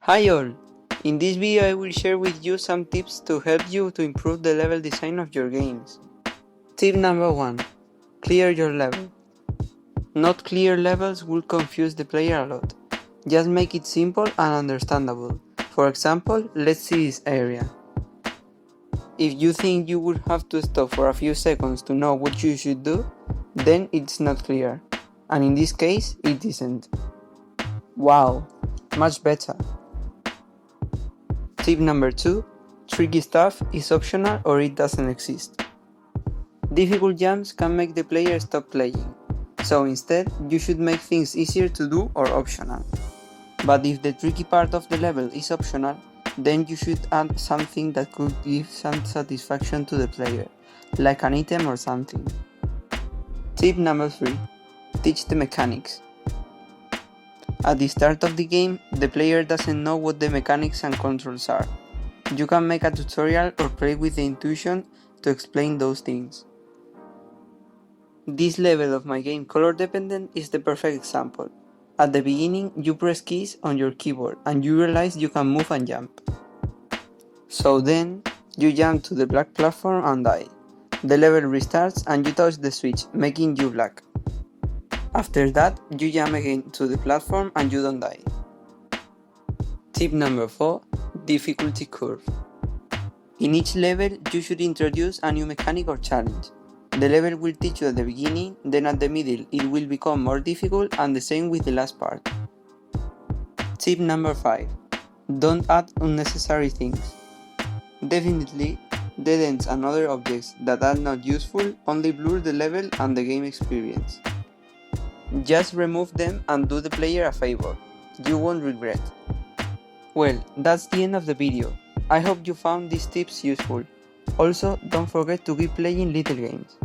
Hi all! In this video I will share with you some tips to help you to improve the level design of your games. Tip number 1. Clear your level. Not clear levels will confuse the player a lot. Just make it simple and understandable. For example, let's see this area. If you think you would have to stop for a few seconds to know what you should do, then it's not clear. And in this case, it isn't. Wow, much better. Tip number 2. Tricky stuff is optional or it doesn't exist. Difficult jumps can make the player stop playing, so instead you should make things easier to do or optional. But if the tricky part of the level is optional, then you should add something that could give some satisfaction to the player, like an item or something. Tip number 3. Teach the mechanics. At the start of the game, the player doesn't know what the mechanics and controls are. You can make a tutorial or play with the intuition to explain those things. This level of my game Color Dependent is the perfect example. At the beginning, you press keys on your keyboard and you realize you can move and jump. So then, you jump to the black platform and die. The level restarts and you touch the switch, making you black. After that, you jump again to the platform and you don't die. Tip number 4. Difficulty curve. In each level, you should introduce a new mechanic or challenge. The level will teach you at the beginning, then at the middle it will become more difficult, and the same with the last part. Tip number 5. Don't add unnecessary things. Definitely, dead ends and other objects that are not useful only blur the level and the game experience. Just remove them and do the player a favor. You won't regret. Well, that's the end of the video. I hope you found these tips useful. Also, don't forget to keep playing little games.